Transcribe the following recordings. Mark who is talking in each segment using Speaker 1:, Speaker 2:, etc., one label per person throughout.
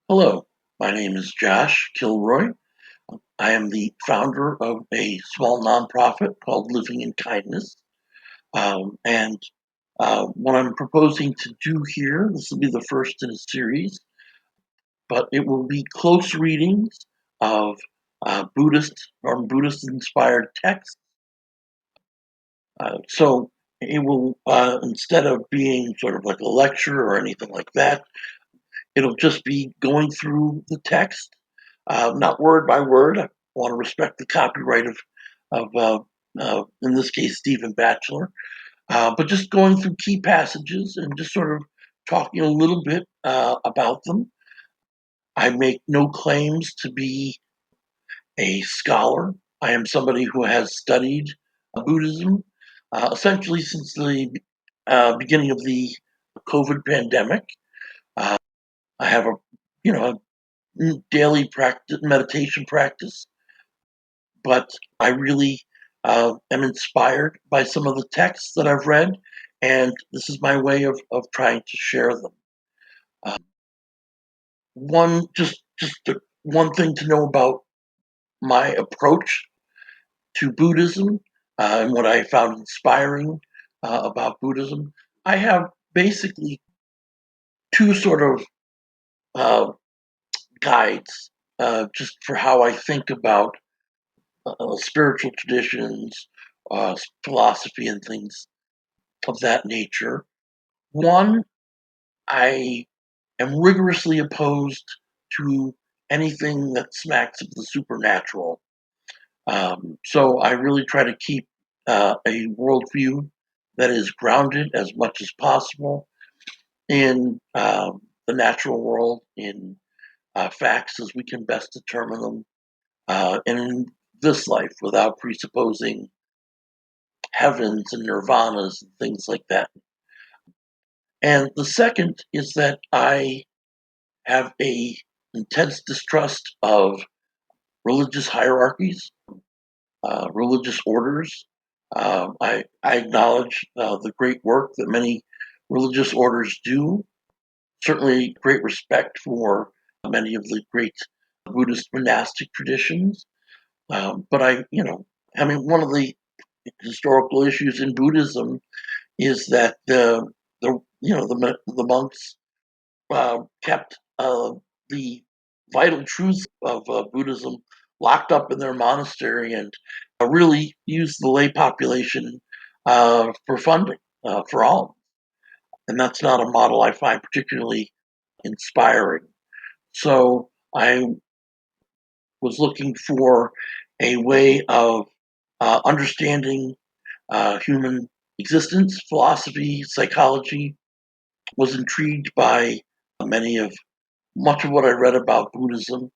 Speaker 1: Hello, my name is Josh Kilroy. I am the founder of a small nonprofit called Living in Kindness. And what I'm proposing to do here, this will be the first in a series, but it will be close readings of Buddhist or Buddhist inspired texts. So it will, instead of being sort of like a lecture or anything like that, it'll just be going through the text, not word by word. I want to respect the copyright of in this case, Stephen Batchelor, but just going through key passages and just sort of talking a little bit about them. I make no claims to be a scholar. I am somebody who has studied Buddhism essentially since the beginning of the COVID pandemic. Uh, I have a you know daily practice, meditation practice, but I really am inspired by some of the texts that I've read, and this is my way of trying to share them. Uh, one thing to know about my approach to Buddhism and what I found inspiring about Buddhism. I have basically two sort of uh, guides just for how I think about spiritual traditions, philosophy, and things of that nature. One, I am rigorously opposed to anything that smacks of the supernatural. So I really try to keep a worldview that is grounded as much as possible in the natural world, in facts as we can best determine them, and in this life without presupposing heavens and nirvanas and things like that. And the second is that I have a intense distrust of religious hierarchies, religious orders. I acknowledge the great work that many religious orders do. Certainly, great respect for many of the great Buddhist monastic traditions. But one of the historical issues in Buddhism is that the monks kept the vital truths of Buddhism locked up in their monastery and really used the lay population for funding for all. And that's not a model I find particularly inspiring. So I was looking for a way of understanding human existence, philosophy, psychology, was intrigued by many of much of what I read about Buddhism.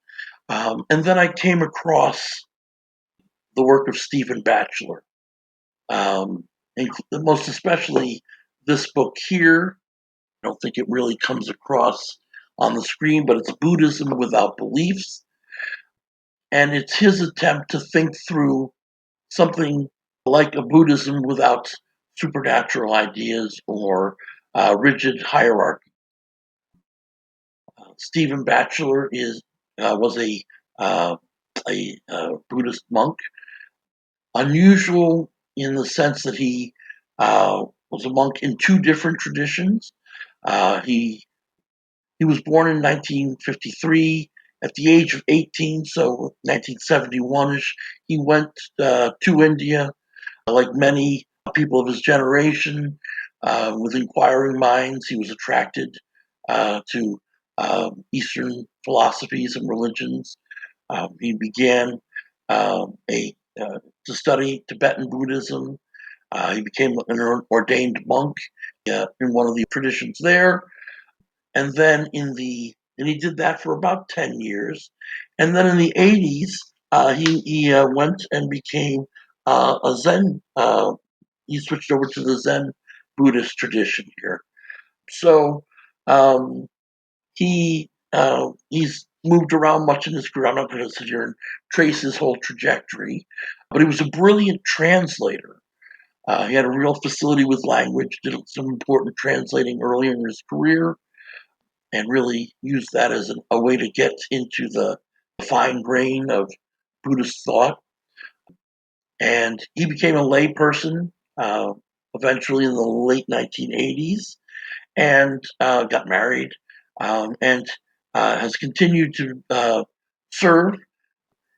Speaker 1: And then I came across the work of Stephen Batchelor, and most especially this book here. I don't think it really comes across on the screen, but it's Buddhism Without Beliefs. And it's his attempt to think through something like a Buddhism without supernatural ideas or rigid hierarchy. Stephen Batchelor was uh, a Buddhist monk, unusual in the sense that he was a monk in two different traditions. He was born in 1953. At the age of 18, so 1971ish, he went to India, like many people of his generation, with inquiring minds. He was attracted to Eastern philosophies and religions. He began a to study Tibetan Buddhism. He became an ordained monk in one of the traditions there, and then and he did that for about 10 years, and then in the 80s, he went and became a Zen. He switched over to the Zen Buddhist tradition here. So um, he's moved around much in his career. I'm not going to sit here and trace his whole trajectory, but he was a brilliant translator. He had a real facility with language, did some important translating early in his career. and really used that as a way to get into the fine grain of Buddhist thought. And he became a layperson eventually in the late 1980s and got married and has continued to serve.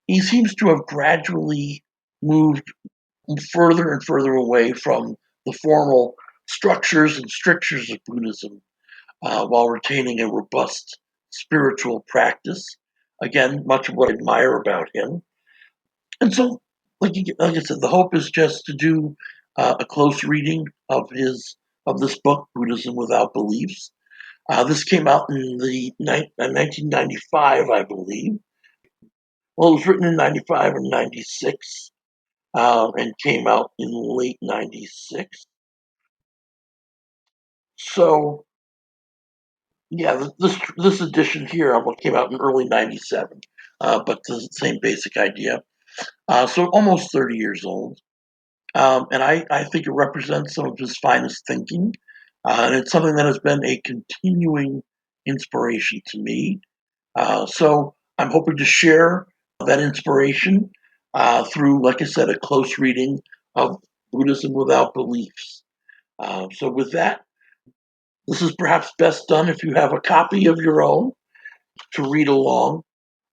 Speaker 1: He seems to have gradually moved further and further away from the formal structures and strictures of Buddhism while retaining a robust spiritual practice. Again, much of what I admire about him. And so, like I said, the hope is just to do a close reading of this book, Buddhism Without Beliefs. This came out in the 1995, I believe. Well, it was written in 95 and 96 and came out in late 96. So, yeah, this edition here came out in early 97, but the same basic idea. So almost 30 years old. And I think it represents some of his finest thinking. And it's something that has been a continuing inspiration to me. So I'm hoping to share that inspiration through, like I said, a close reading of Buddhism Without Beliefs. So with that, this is perhaps best done if you have a copy of your own to read along.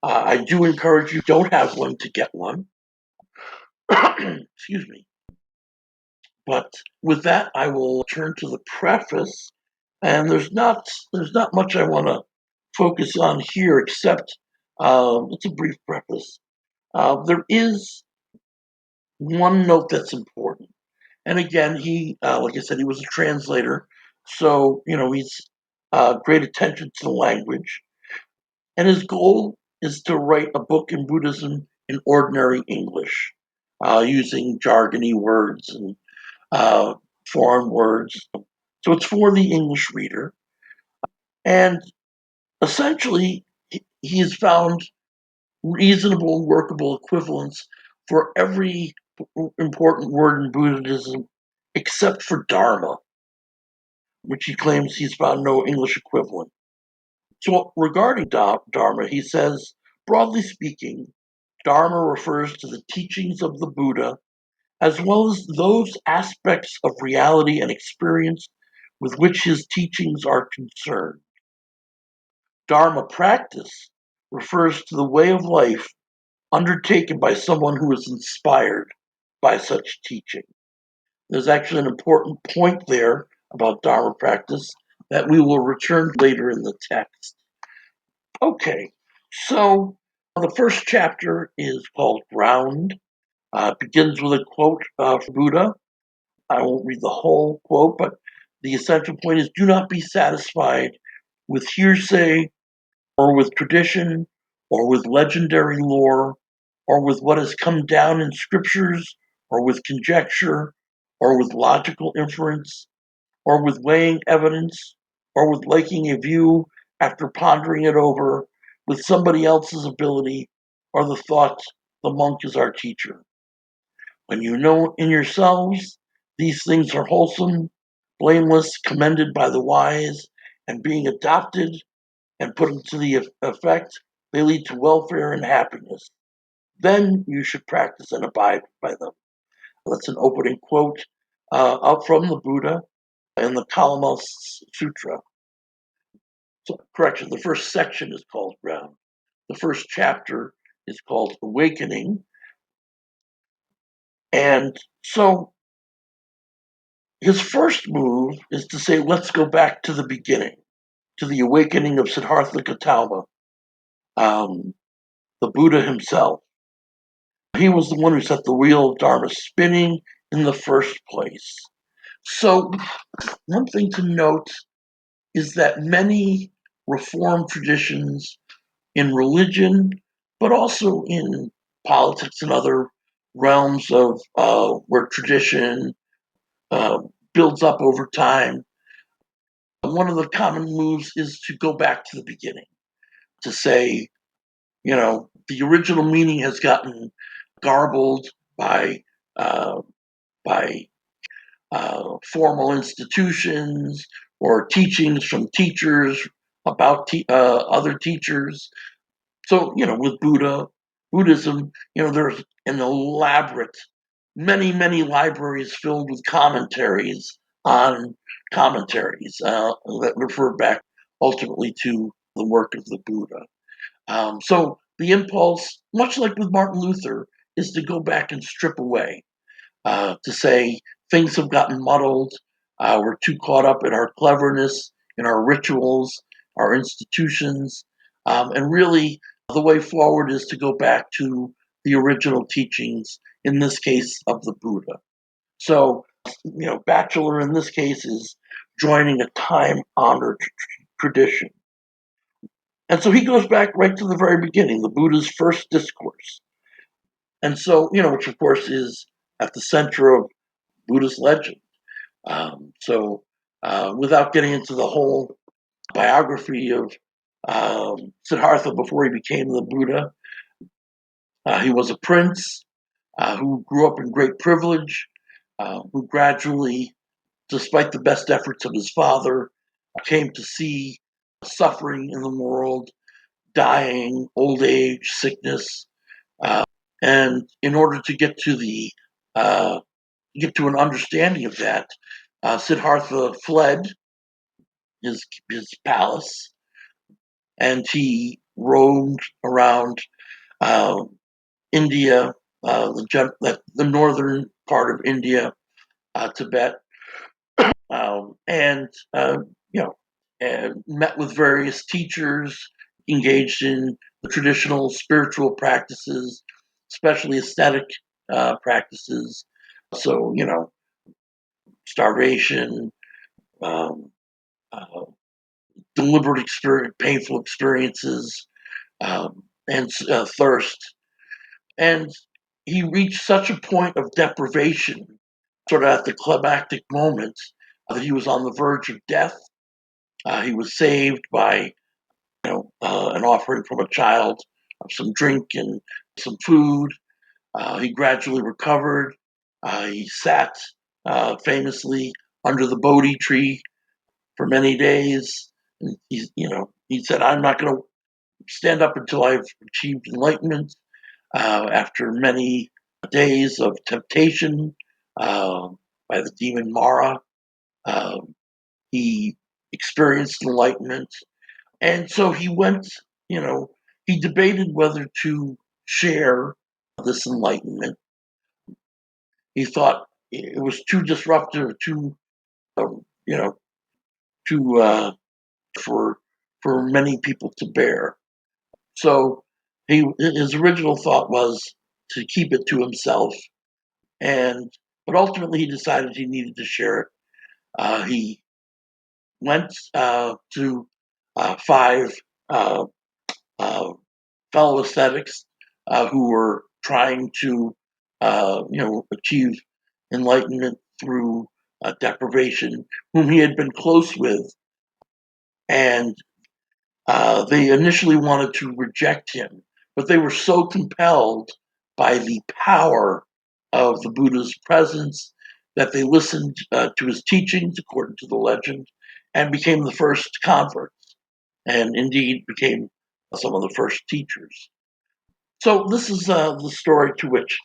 Speaker 1: I do encourage you, don't have one, to get one. Excuse me. But with that, I will turn to the preface, and there's not much I want to focus on here except it's a brief preface. There is one note that's important, and again, like I said, he was a translator, so he's great attention to the language, and his goal is to write a book in Buddhism in ordinary English, using jargony words and uh, foreign words. So it's for the English reader. And essentially, he has found reasonable, workable equivalents for every important word in Buddhism except for Dharma, which he claims he's found no English equivalent. So regarding Dharma, he says, broadly speaking, Dharma refers to the teachings of the Buddha as well as those aspects of reality and experience with which his teachings are concerned. Dharma practice refers to the way of life undertaken by someone who is inspired by such teaching. There's actually an important point there about Dharma practice that we will return to later in the text. Okay, so the first chapter is called Ground. It begins with a quote from Buddha. I won't read the whole quote, but the essential point is do not be satisfied with hearsay or with tradition or with legendary lore or with what has come down in scriptures or with conjecture or with logical inference or with weighing evidence or with liking a view after pondering it over with somebody else's ability or the thought the monk is our teacher. When you know in yourselves these things are wholesome, blameless, commended by the wise, and being adopted and put into the effect, they lead to welfare and happiness. Then you should practice and abide by them. That's an opening quote up from the Buddha in the Kalama Sutra. So, correction, the first section is called Ground. The first chapter is called Awakening. And so his first move is to say, let's go back to the beginning, to the awakening of Siddhartha Gautama, um, the Buddha himself. He was the one who set the wheel of Dharma spinning in the first place. So, one thing to note is that many Reformed traditions in religion, but also in politics and other realms of where tradition uh, builds up over time, one of the common moves is to go back to the beginning, to say, the original meaning has gotten garbled by uh, by formal institutions or teachings from teachers about other teachers. So, with Buddhism, there's an elaborate, many libraries filled with commentaries on commentaries that refer back ultimately to the work of the Buddha. So the impulse, much like with Martin Luther, is to go back and strip away, to say things have gotten muddled. We're too caught up in our cleverness, in our rituals, our institutions, and really the way forward is to go back to the original teachings, in this case of the Buddha. So, Bachelor in this case is joining a time honored tradition. And so he goes back right to the very beginning, the Buddha's first discourse. And so, which of course is at the center of Buddhist legend. Without getting into the whole biography of Siddhartha before he became the Buddha, he was a prince who grew up in great privilege, who gradually, despite the best efforts of his father, came to see suffering in the world, dying, old age, sickness, and in order to uh, get to an understanding of that, Siddhartha fled his palace and he roamed around uh, India, the northern part of India, Tibet, and you know, and met with various teachers, engaged in the traditional spiritual practices, especially ascetic practices. So starvation, um, uh, deliberate painful experiences, and thirst. And he reached such a point of deprivation, sort of at the climactic moment, that he was on the verge of death. He was saved by, an offering from a child of some drink and some food. He gradually recovered. He sat famously under the Bodhi tree for many days. And he said, "I'm not going to stand up until I've achieved enlightenment." After many days of temptation uh, by the demon Mara, uh, he experienced enlightenment. And so he went, you know, he debated whether to share this enlightenment. He thought it was too disruptive, you know, too for many people to bear. So his original thought was to keep it to himself, and but ultimately he decided he needed to share it. He went to five uh, uh, fellow ascetics who were trying to, achieve enlightenment through deprivation, whom he had been close with, and they initially wanted to reject him, but they were so compelled by the power of the Buddha's presence that they listened to his teachings, according to the legend, and became the first converts, and indeed became some of the first teachers. So this is the story to which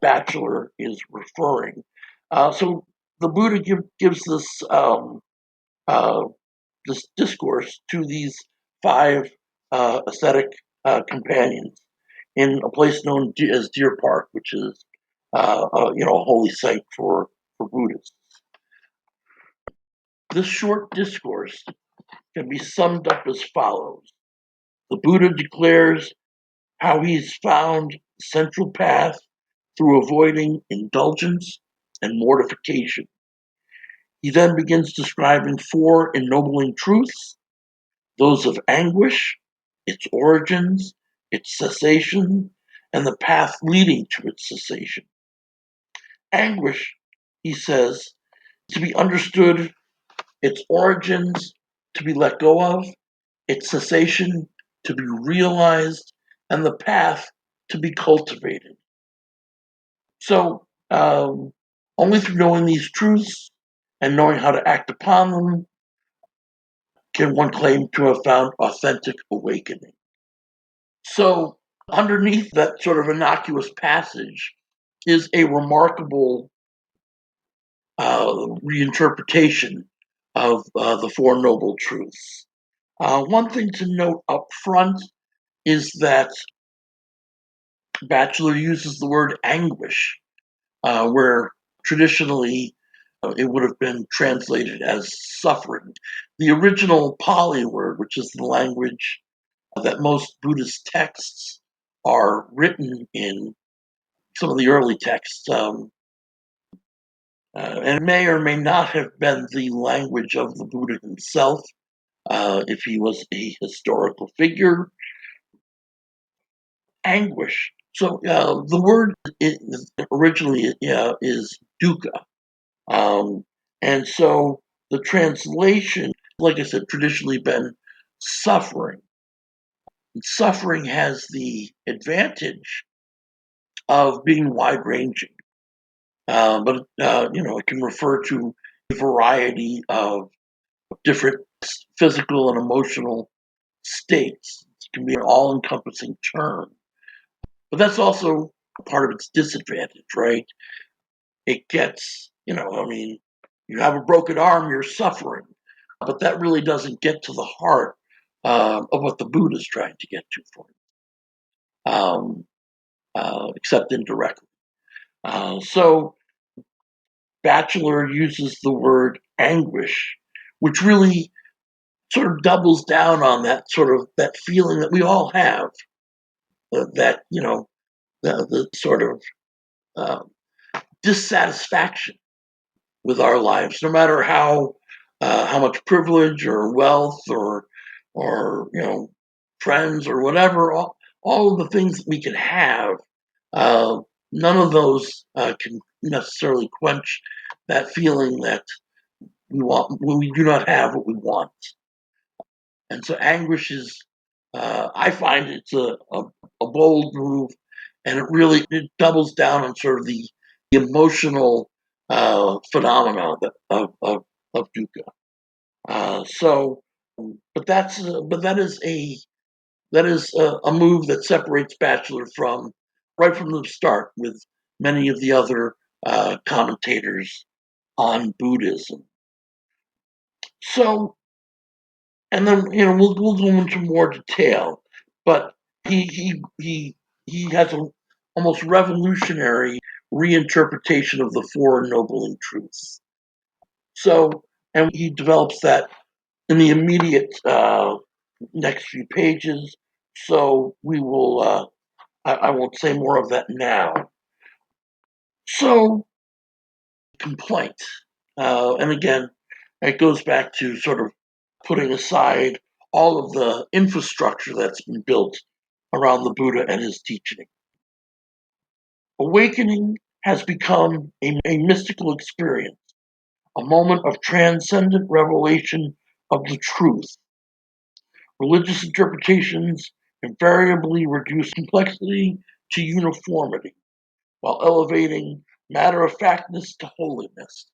Speaker 1: Bachelor is referring. So the Buddha gives uh, this discourse to these five ascetic companions in a place known as Deer Park, which is a holy site for Buddhists. This short discourse can be summed up as follows: the Buddha declares how he's found the central path through avoiding indulgence and mortification. He then begins describing four ennobling truths: those of anguish, its origins, its cessation, and the path leading to its cessation. Anguish, he says, to be understood, its origins to be let go of, its cessation to be realized, and the path to be cultivated. So, only through knowing these truths and knowing how to act upon them can one claim to have found authentic awakening? So, underneath that sort of innocuous passage is a remarkable reinterpretation of the Four Noble Truths. One thing to note up front is that Batchelor uses the word anguish, where traditionally it would have been translated as suffering. The original Pali word, which is the language that most Buddhist texts are written in, some of the early texts, and it may or may not have been the language of the Buddha himself, if he was a historical figure. Anguish. So the word originally is dukkha. Um, and so the translation, like I said, traditionally been suffering. Suffering has the advantage of being wide ranging, but it can refer to a variety of different physical and emotional states. It can be an all encompassing term, but that's also part of its disadvantage, right? It gets, I mean, you have a broken arm, you're suffering, but that really doesn't get to the heart of what the Buddha's trying to get to for you, except indirectly. So Batchelor uses the word anguish, which really sort of doubles down on that sort of that feeling that we all have, that the sort of uh, dissatisfaction with our lives, no matter how much privilege or wealth or friends or whatever, all of the things that we can have, uh, none of those can necessarily quench that feeling that we want when we do not have what we want. And so anguish is, I find it's a bold move, and it doubles down on sort of the emotional phenomena of dukkha. So, but that is a move that separates Batchelor from right from the start with many of the other commentators on Buddhism. So, and then we'll go into more detail, but he has a almost revolutionary reinterpretation of the Four Noble Truths. So, and he develops that in the immediate next few pages. So we will. I won't say more of that now. So, complaint, and again, it goes back to sort of putting aside all of the infrastructure that's been built around the Buddha and his teaching. Awakening has become a mystical experience, a moment of transcendent revelation of the truth. Religious interpretations invariably reduce complexity to uniformity, while elevating matter of factness to holiness.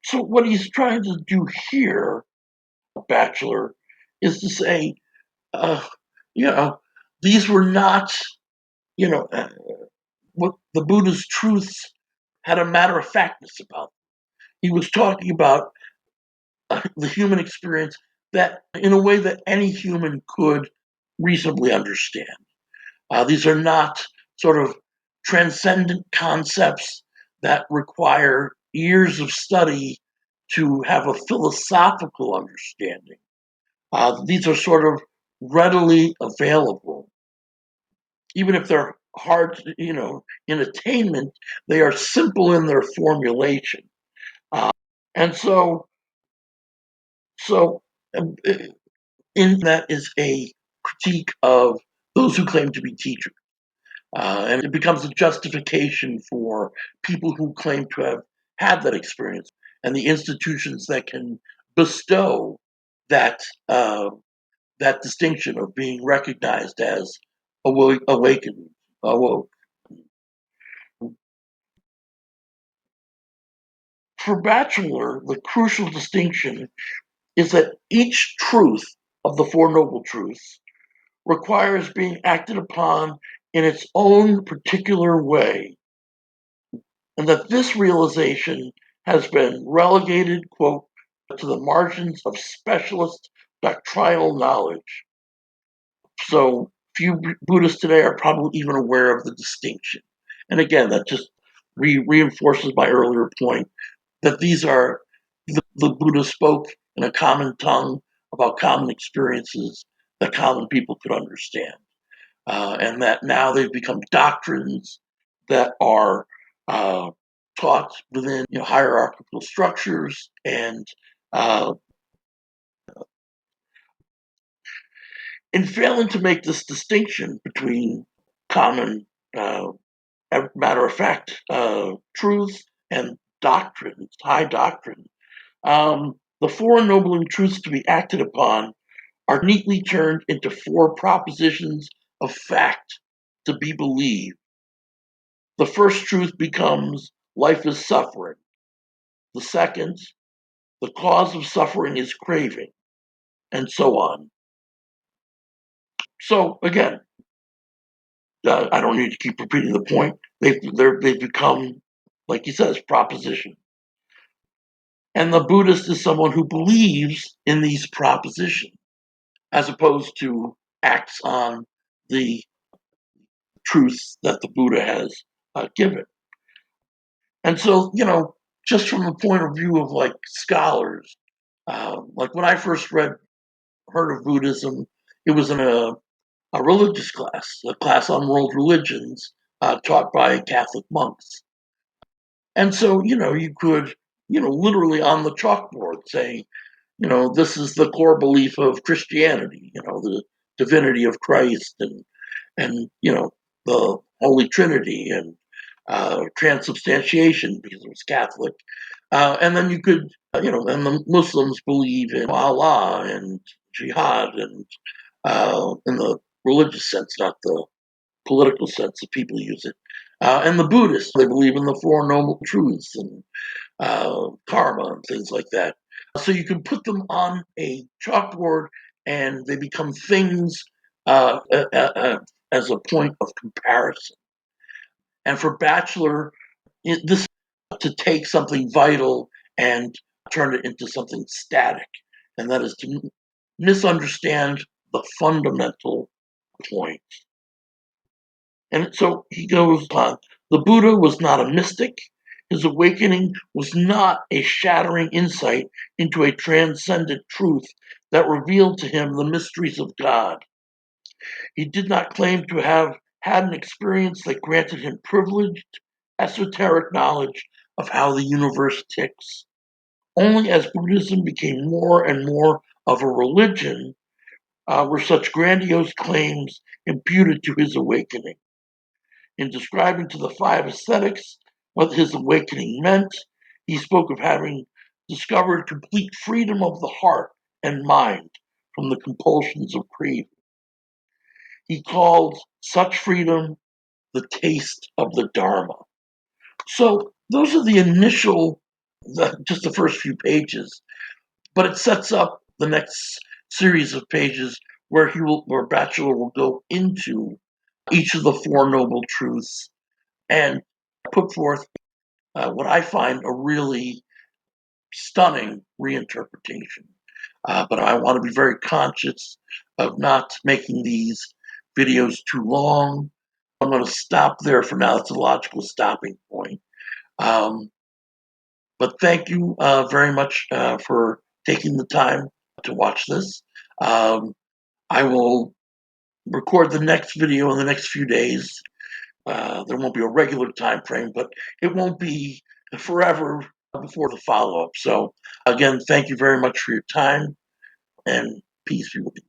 Speaker 1: So, what he's trying to do here, Batchelor, is to say, uh, you know, these were not, you know, uh, what the Buddha's truths had a matter of factness about. He was talking about the human experience that, in a way that any human could reasonably understand. These are not sort of transcendent concepts that require years of study to have a philosophical understanding. These are sort of readily available, even if they're hard, in attainment. They are simple in their formulation, and so um, in that is a critique of those who claim to be teachers. And it becomes a justification for people who claim to have had that experience and the institutions that can bestow that that distinction of being recognized as awakened. Awoke. For Batchelor, the crucial distinction is that each truth of the Four Noble Truths requires being acted upon in its own particular way, and that this realization has been relegated, quote, to the margins of specialist doctrinal knowledge. So few Buddhists today are probably even aware of the distinction. And again, that just reinforces my earlier point that these are the Buddha spoke in a common tongue about common experiences that common people could understand. And that now they've become doctrines that are taught within hierarchical structures, and uh, in failing to make this distinction between common uh, matter of fact truths and doctrines, high doctrine, the four ennobling truths to be acted upon are neatly turned into four propositions of fact to be believed. The first truth becomes life is suffering. The second, the cause of suffering is craving, and so on. So again, I don't need to keep repeating the point. They've become, like he says, proposition. And the Buddhist is someone who believes in these propositions, as opposed to acts on the truths that the Buddha has given. And so, just from the point of view of like scholars, like when I first heard of Buddhism, it was in a religious class, a class on world religions taught by Catholic monks. And so, you could, literally on the chalkboard say, this is the core belief of Christianity, the divinity of Christ, and the Holy Trinity, and transubstantiation because it was Catholic. And then you could, and the Muslims believe in Allah and jihad, and in the religious sense, not the political sense that people use it. And the Buddhists, they believe in the Four Noble Truths and karma and things like that. So you can put them on a chalkboard and they become things as a point of comparison. And for Bachelor, this to take something vital and turn it into something static, and that is to misunderstand the fundamental point. And so he goes on, the Buddha was not a mystic. His awakening was not a shattering insight into a transcendent truth that revealed to him the mysteries of God. He did not claim to have had an experience that granted him privileged, esoteric knowledge of how the universe ticks. Only as Buddhism became more and more of a religion were such grandiose claims imputed to his awakening. In describing to the five ascetics what his awakening meant, he spoke of having discovered complete freedom of the heart and mind from the compulsions of craving. He called such freedom the taste of the Dharma. So those are the initial, just the first few pages, but it sets up the next series of pages where Batchelor will go into each of the Four Noble Truths and put forth what I find a really stunning reinterpretation. But I want to be very conscious of not making these videos too long. I'm going to stop there for now. It's a logical stopping point. Um, but thank you very much for taking the time to watch this. I will record the next video in the next few days. There won't be a regular time frame, but it won't be forever before the follow-up. So again, thank you very much for your time, and peace be with you.